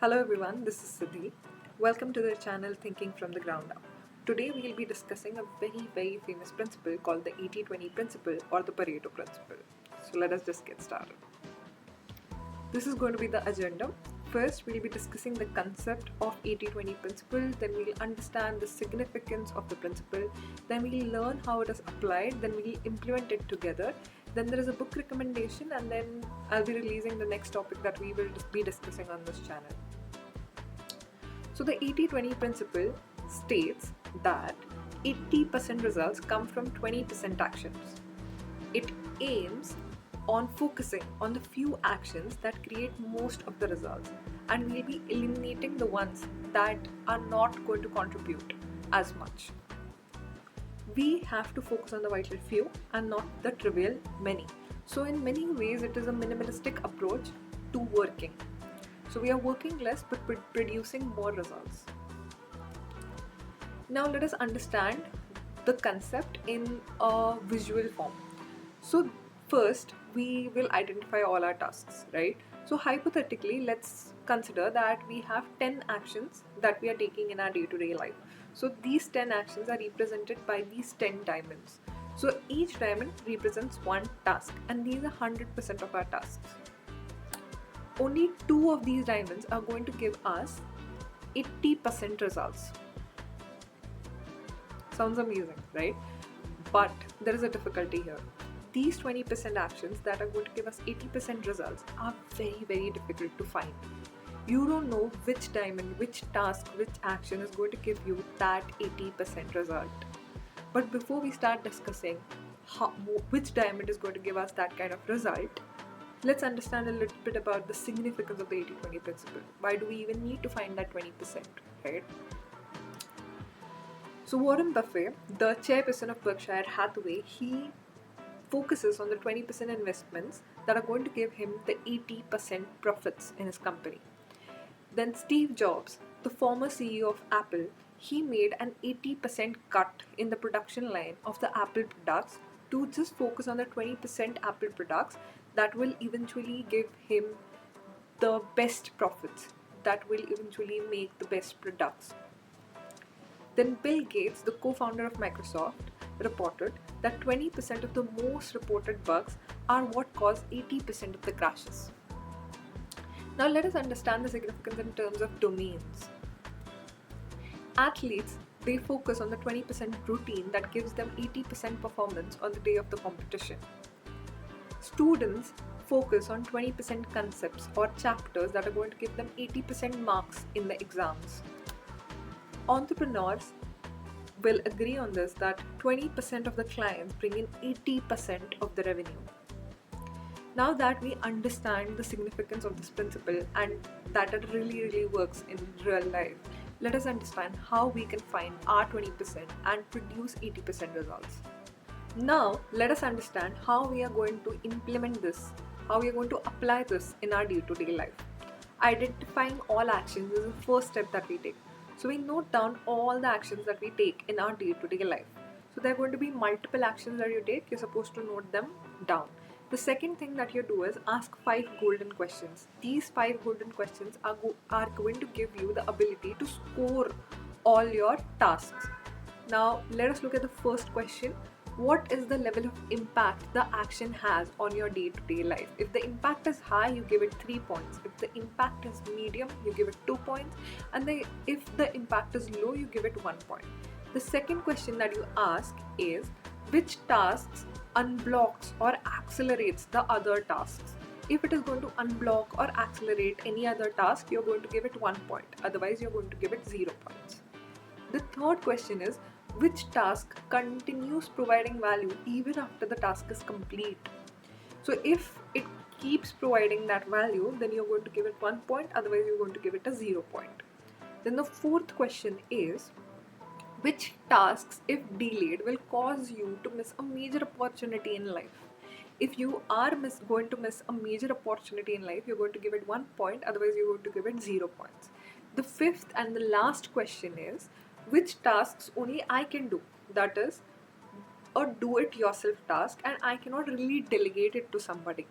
Hello everyone, this is Siddhi. Welcome to the channel Thinking from the Ground Up. Today we will be discussing a very famous principle called the 80-20 principle or the Pareto principle. So let us just get started. This is going to be the agenda. First, we'll be discussing the concept of 80-20 principle, then we'll understand the significance of the principle, then we'll learn how it is applied, then we'll implement it together. Then there is a book recommendation, and then I'll be releasing the next topic that we will be discussing on this channel. So the 80-20 principle states that 80% results come from 20% actions. It aims on focusing on the few actions that create most of the results, and we'll be eliminating the ones that are not going to contribute as much. We have to focus on the vital few and not the trivial many. So in many ways it is a minimalistic approach to working. So we are working less but producing more results. Now let us understand the concept in a visual form. So first we will identify all our tasks, right? So hypothetically, let's consider that we have 10 actions that we are taking in our day-to-day life. So these 10 actions are represented by these 10 diamonds. So each diamond represents one task, and these are 100% of our tasks. Only 2 of these diamonds are going to give us 80% results. Sounds amazing, right? But there is a difficulty here. These 20% actions that are going to give us 80% results are very difficult to find. You don't know which diamond, which task, which action is going to give you that 80% result. But before we start discussing which diamond is going to give us that kind of result, let's understand a little bit about the significance of the 80-20 principle. Why do we even need to find that 20%, right? So Warren Buffett, the chairperson of Berkshire Hathaway, he focuses on the 20% investments that are going to give him the 80% profits in his company. Then Steve Jobs, the former CEO of Apple, he made an 80% cut in the production line of the Apple products to just focus on the 20% Apple products that will eventually give him the best profits, that will eventually make the best products. Then Bill Gates, the co-founder of Microsoft, reported that 20% of the most reported bugs are what cause 80% of the crashes. Now let us understand the significance in terms of domains. Athletes, they focus on the 20% routine that gives them 80% performance on the day of the competition. Students focus on 20% concepts or chapters that are going to give them 80% marks in the exams. Entrepreneurs will agree on this that 20% of the clients bring in 80% of the revenue. Now that we understand the significance of this principle and that it really works in real life, let us understand how we can find our 20% and produce 80% results. Now let us understand how we are going to implement this, how we are going to apply this in our day-to-day life. Identifying all actions is the first step that we take. So we note down all the actions that we take in our day-to-day life. So there are going to be multiple actions that you take. You're supposed to note them down. The second thing that you do is ask 5 golden questions. These 5 golden questions are going to give you the ability to score all your tasks. Now let us look at the first question. What is the level of impact the action has on your day-to-day life? If the impact is high, you give it 3 points. If the impact is medium, you give it 2 points. And if the impact is low, you give it 1 point. The second question that you ask is, which tasks unblocks or accelerates the other tasks? If it is going to unblock or accelerate any other task, you're going to give it 1 point. Otherwise, you're going to give it 0 points. The third question is, which task continues providing value even after the task is complete? So if it keeps providing that value, then you're going to give it 1 point, otherwise you're going to give it a 0 point. Then the fourth question is, which tasks, if delayed, will cause you to miss a major opportunity in life? If you are going to miss a major opportunity in life, you're going to give it 1 point, otherwise you're going to give it 0 points. The fifth and the last question is, which tasks only I can do? That is a do-it-yourself task and I cannot really delegate it to somebody.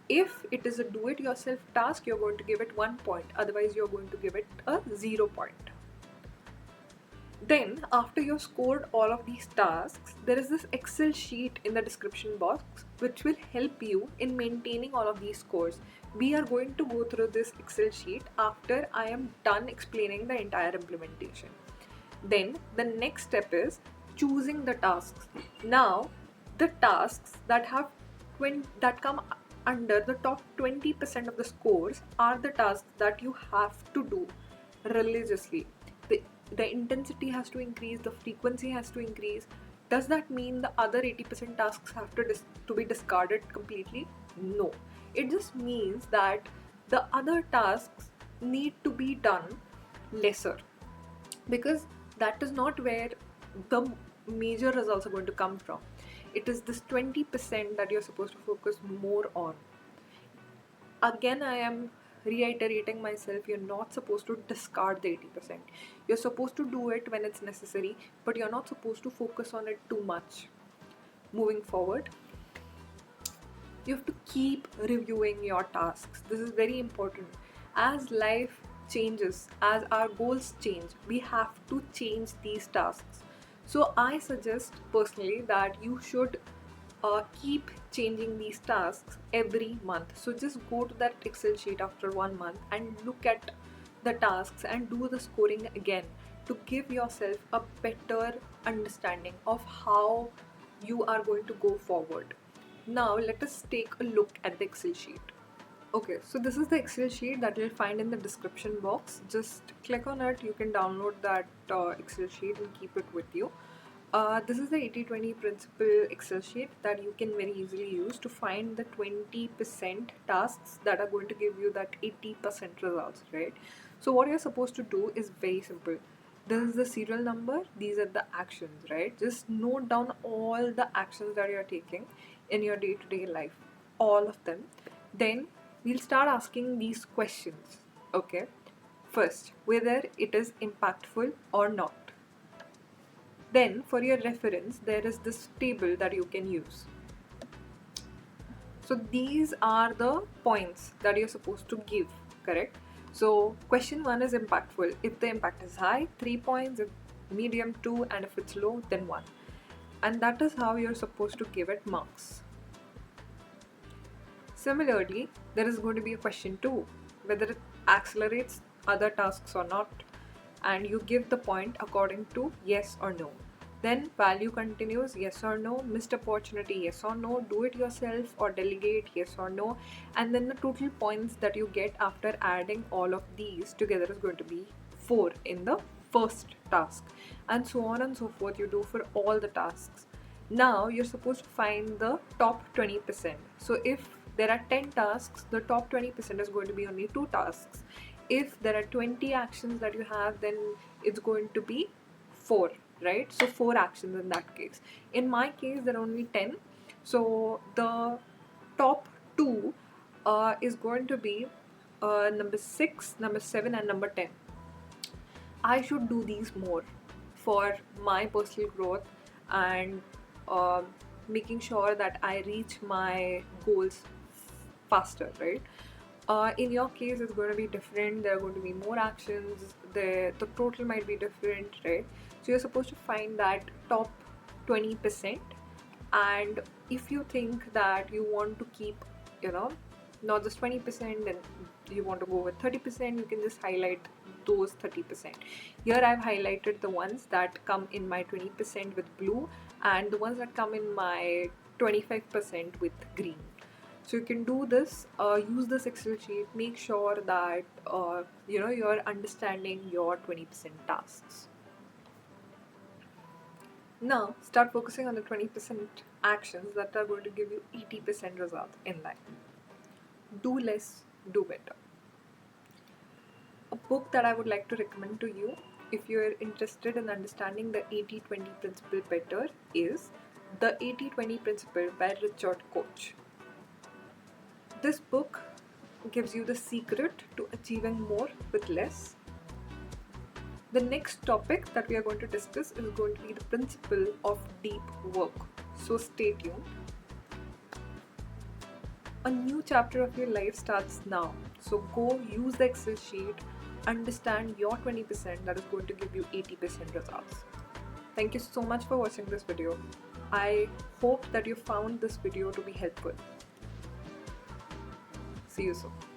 If it is a do-it-yourself task, you're going to give it 1 point, otherwise you're going to give it a 0 point. Then, after you've scored all of these tasks, there is this Excel sheet in the description box which will help you in maintaining all of these scores. We are going to go through this Excel sheet after I am done explaining the entire implementation. Then, the next step is choosing the tasks. Now, the tasks that come under the top 20% of the scores are the tasks that you have to do religiously. The intensity has to increase, the frequency has to increase. Does that mean the other 80% tasks have to be discarded completely? No. It just means that the other tasks need to be done lesser, because that is not where the major results are going to come from. It is this 20% that you're supposed to focus more on. Again, I am reiterating myself, you're not supposed to discard the 80%. You're supposed to do it when it's necessary, but you're not supposed to focus on it too much. Moving forward, you have to keep reviewing your tasks. This is very important. As life changes, as our goals change, we have to change these tasks. So I suggest personally that you should keep changing these tasks every month. So just go to that Excel sheet after 1 month and look at the tasks and do the scoring again to give yourself a better understanding of how you are going to go forward. Now let us take a look at the Excel sheet. Okay, so this is the Excel sheet that you'll find in the description box. Just click on it. You can download that Excel sheet and keep it with you. This is the 80-20 principle Excel sheet that you can very easily use to find the 20% tasks that are going to give you that 80% results, right? So what you're supposed to do is very simple. This is the serial number, these are the actions, right? Just note down all the actions that you're taking in your day-to-day life, all of them. Then we'll start asking these questions, okay? First, whether it is impactful or not. Then, for your reference, there is this table that you can use. So these are the points that you're supposed to give, correct? So question 1 is impactful. If the impact is high, 3 points, if medium 2, and if it's low, then 1. And that is how you're supposed to give it marks. Similarly, there is going to be a question 2, whether it accelerates other tasks or not, and you give the point according to yes or no. Then value continues, yes or no, missed opportunity, yes or no, do it yourself or delegate, yes or no, and then the total points that you get after adding all of these together is going to be 4 in the first task, and so on and so forth. You do for all the tasks. Now you're supposed to find the top 20%. So if there are 10 tasks, the top 20% is going to be only 2 tasks. If there are 20 actions that you have, then it's going to be 4, right? So 4 actions in that case. In my case, there are only 10. So the top 2 is going to be number 6, number 7, and number 10. I should do these more for my personal growth and making sure that I reach my goals faster, right? In your case, it's going to be different. There are going to be more actions. The total might be different, right? So you're supposed to find that top 20%. And if you think that you want to keep, not just 20% and you want to go with 30%, you can just highlight those 30%. Here I've highlighted the ones that come in my 20% with blue and the ones that come in my 25% with green. So you can do this, use this Excel sheet, make sure that you're understanding your 20% tasks. Now start focusing on the 20% actions that are going to give you 80% results in life. Do less, do better. A book that I would like to recommend to you if you're interested in understanding the 80-20 principle better is The 80-20 Principle by Richard Koch. This book gives you the secret to achieving more with less. The next topic that we are going to discuss is going to be the principle of deep work. So stay tuned. A new chapter of your life starts now. So go use the Excel sheet, understand your 20% that is going to give you 80% results. Thank you so much for watching this video. I hope that you found this video to be helpful. See you soon.